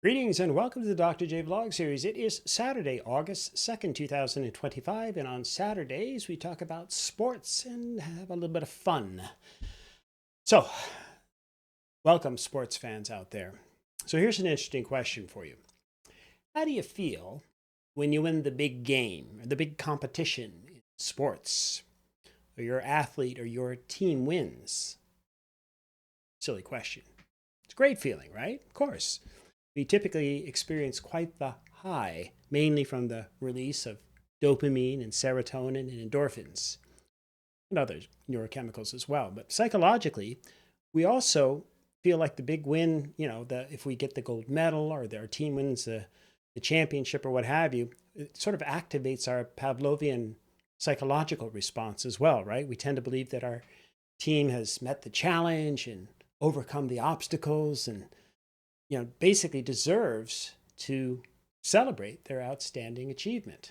Greetings and welcome to the Dr. J Vlog series. It is Saturday, August 2nd, 2025, and on Saturdays we talk about sports and have a little bit of fun. So, welcome sports fans out there. So here's an interesting question for you. How do you feel when you win the big game or the big competition in sports, or your athlete or your team wins? Silly question. It's a great feeling, right? Of course. We typically experience quite the high, mainly from the release of dopamine and serotonin and endorphins and other neurochemicals as well. But psychologically, we also feel like the big win, if we get the gold medal or our team wins the championship or what have you, it sort of activates our Pavlovian psychological response as well, right? We tend to believe that our team has met the challenge and overcome the obstacles and basically deserves to celebrate their outstanding achievement.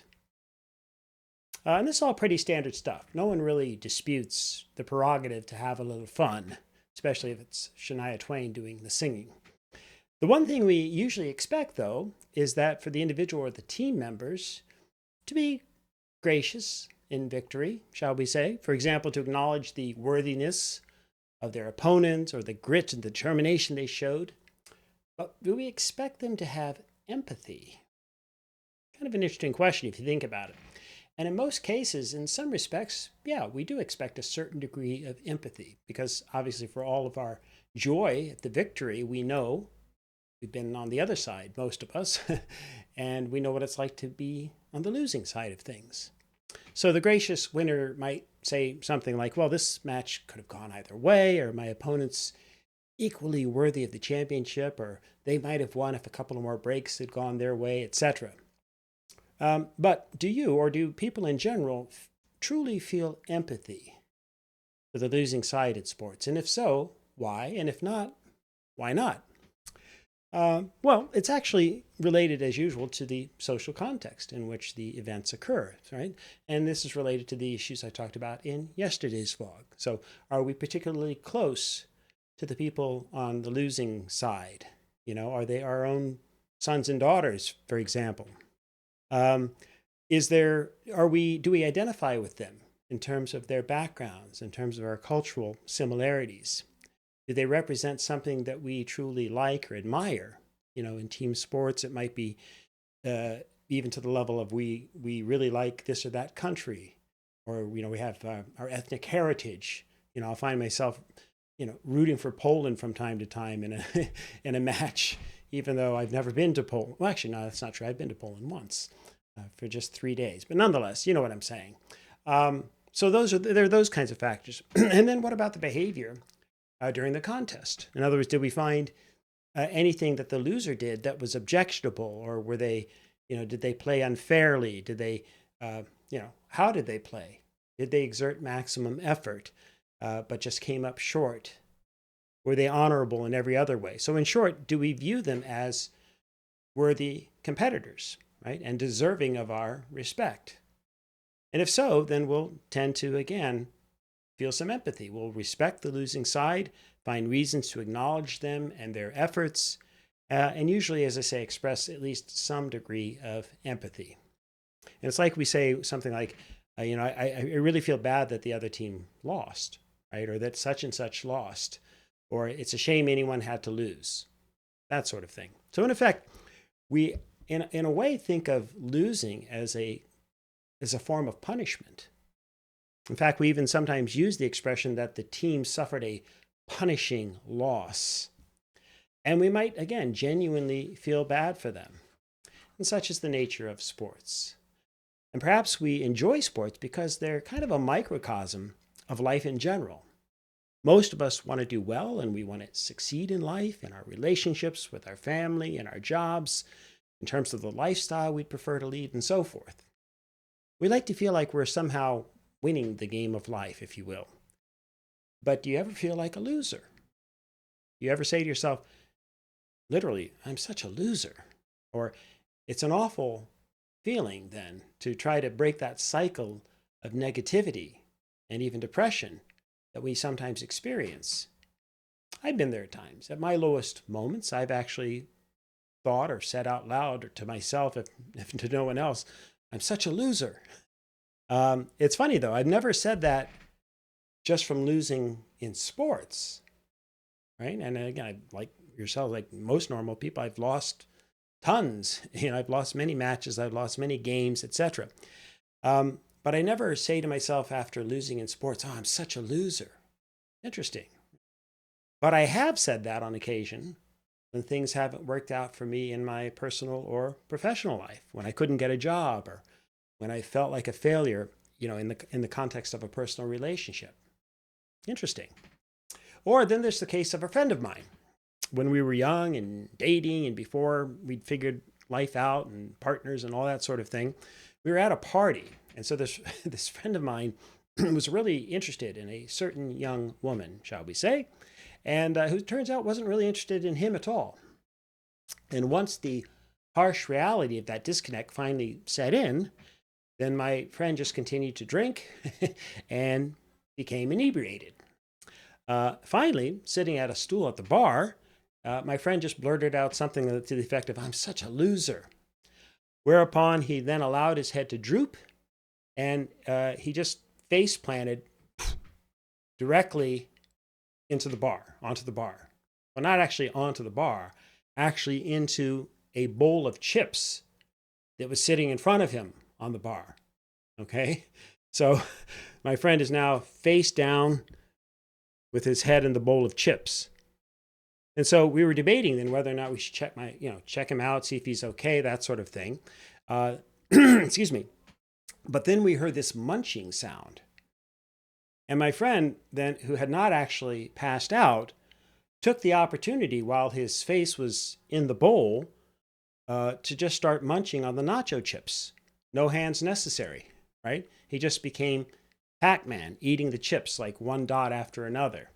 And this is all pretty standard stuff. No one really disputes the prerogative to have a little fun, especially if it's Shania Twain doing the singing. The one thing we usually expect, though, is that for the individual or the team members to be gracious in victory, shall we say. For example, to acknowledge the worthiness of their opponent or the grit and determination they showed. But do we expect them to have empathy? Kind of an interesting question if you think about it. And in most cases, in some respects, yeah, we do expect a certain degree of empathy because obviously for all of our joy at the victory, we know we've been on the other side, most of us, and we know what it's like to be on the losing side of things. So the gracious winner might say something like, well, this match could have gone either way, or my opponent's equally worthy of the championship, or they might have won if a couple of more breaks had gone their way, etc. But do you, or do people in general, truly feel empathy for the losing side in sports? And if so, why? And if not, why not? Well, it's actually related, as usual, to the social context in which the events occur, right? And this is related to the issues I talked about in yesterday's vlog. So, are we particularly close to the people on the losing side? Are they our own sons and daughters, for example? Do we identify with them in terms of their backgrounds, in terms of our cultural similarities? Do they represent something that we truly like or admire? In team sports, it might be even to the level of we really like this or that country, or we have our ethnic heritage. I'll find myself rooting for Poland from time to time in a in a match, even though I've never been to Poland. Well, actually, no, that's not true. I've been to Poland once for just 3 days, but nonetheless, you know what I'm saying. So there are those kinds of factors. And then what about the behavior during the contest? In other words, did we find anything that the loser did that was objectionable, or were they, did they play unfairly? Did they, how did they play? Did they exert maximum effort? But just came up short? Were they honorable in every other way? So in short, do we view them as worthy competitors, right? And deserving of our respect? And if so, then we'll tend to, again, feel some empathy. We'll respect the losing side, find reasons to acknowledge them and their efforts, and usually, as I say, express at least some degree of empathy. And it's like we say something like, I really feel bad that the other team lost, right? Or that such and such lost, or it's a shame anyone had to lose, that sort of thing. So in effect, we, in a way, think of losing as a form of punishment. In fact, we even sometimes use the expression that the team suffered a punishing loss. And we might, again, genuinely feel bad for them. And such is the nature of sports. And perhaps we enjoy sports because they're kind of a microcosm of life in general. Most of us want to do well, and we want to succeed in life, in our relationships with our family, in our jobs, in terms of the lifestyle we'd prefer to lead, and so forth. We like to feel like we're somehow winning the game of life, if you will. But do you ever feel like a loser? Do you ever say to yourself, literally, I'm such a loser? Or it's an awful feeling then to try to break that cycle of negativity and even depression that we sometimes experience. I've been there at times. At my lowest moments, I've actually thought or said out loud or to myself, if to no one else, I'm such a loser. It's funny though, I've never said that just from losing in sports, right? And again, like yourself, like most normal people, I've lost tons. I've lost many matches, I've lost many games, etc. But I never say to myself after losing in sports, oh, I'm such a loser. Interesting. But I have said that on occasion when things haven't worked out for me in my personal or professional life, when I couldn't get a job or when I felt like a failure, in the context of a personal relationship. Interesting. Or then there's the case of a friend of mine. When we were young and dating and before we'd figured life out and partners and all that sort of thing, we were at a party. And so this friend of mine was really interested in a certain young woman, shall we say, and who turns out wasn't really interested in him at all. And once the harsh reality of that disconnect finally set in, then my friend just continued to drink and became inebriated. Finally, sitting at a stool at the bar, my friend just blurted out something to the effect of, I'm such a loser. Whereupon he then allowed his head to droop and he just face planted directly onto the bar. Well, not actually onto the bar, actually into a bowl of chips that was sitting in front of him on the bar. Okay? So my friend is now face down with his head in the bowl of chips. And so we were debating then whether or not we should check him out, see if he's okay, that sort of thing. Excuse me. But then we heard this munching sound. And my friend then, who had not actually passed out, took the opportunity while his face was in the bowl to just start munching on the nacho chips. No hands necessary, right? He just became Pac-Man, eating the chips like one dot after another.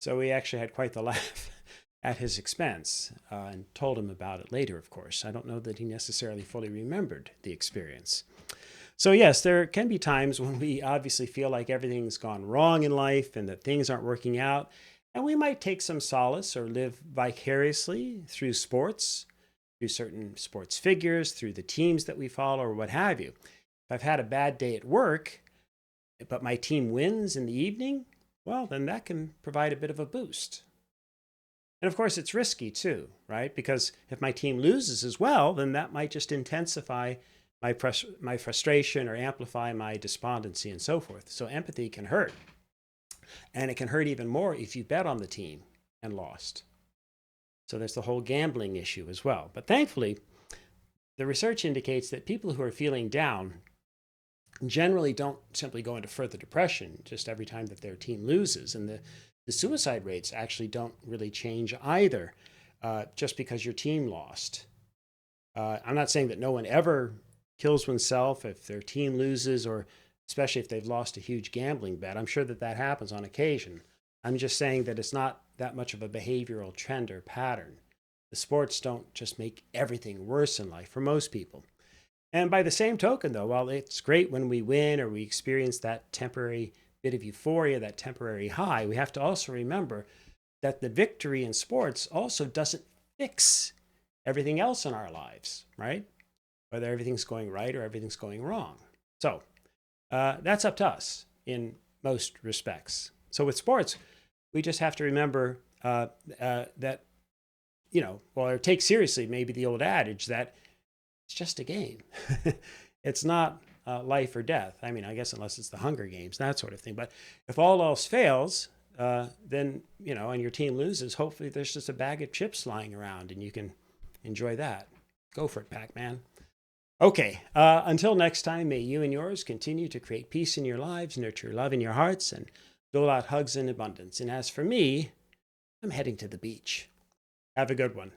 So we actually had quite the laugh at his expense and told him about it later, of course. I don't know that he necessarily fully remembered the experience. So yes, there can be times when we obviously feel like everything's gone wrong in life and that things aren't working out. And we might take some solace or live vicariously through sports, through certain sports figures, through the teams that we follow or what have you. If I've had a bad day at work, but my team wins in the evening, well, then that can provide a bit of a boost. And of course, it's risky too, right? Because if my team loses as well, then that might just intensify my frustration or amplify my despondency and so forth. So empathy can hurt. And it can hurt even more if you bet on the team and lost. So there's the whole gambling issue as well. But thankfully, the research indicates that people who are feeling down generally don't simply go into further depression just every time that their team loses. And the suicide rates actually don't really change either just because your team lost. I'm not saying that no one ever kills oneself if their team loses, or especially if they've lost a huge gambling bet. I'm sure that that happens on occasion. I'm just saying that it's not that much of a behavioral trend or pattern. The sports don't just make everything worse in life for most people. And by the same token, though, while it's great when we win or we experience that temporary bit of euphoria, that temporary high, we have to also remember that the victory in sports also doesn't fix everything else in our lives, right? Whether everything's going right or everything's going wrong. So that's up to us in most respects. So with sports, we just have to remember that, or take seriously maybe the old adage that it's just a game. It's not life or death. I mean, I guess unless it's the Hunger Games, that sort of thing. But if all else fails, then, and your team loses, hopefully there's just a bag of chips lying around and you can enjoy that. Go for it, Pac-Man. Okay, until next time, may you and yours continue to create peace in your lives, nurture love in your hearts, and dole out hugs in abundance. And as for me, I'm heading to the beach. Have a good one.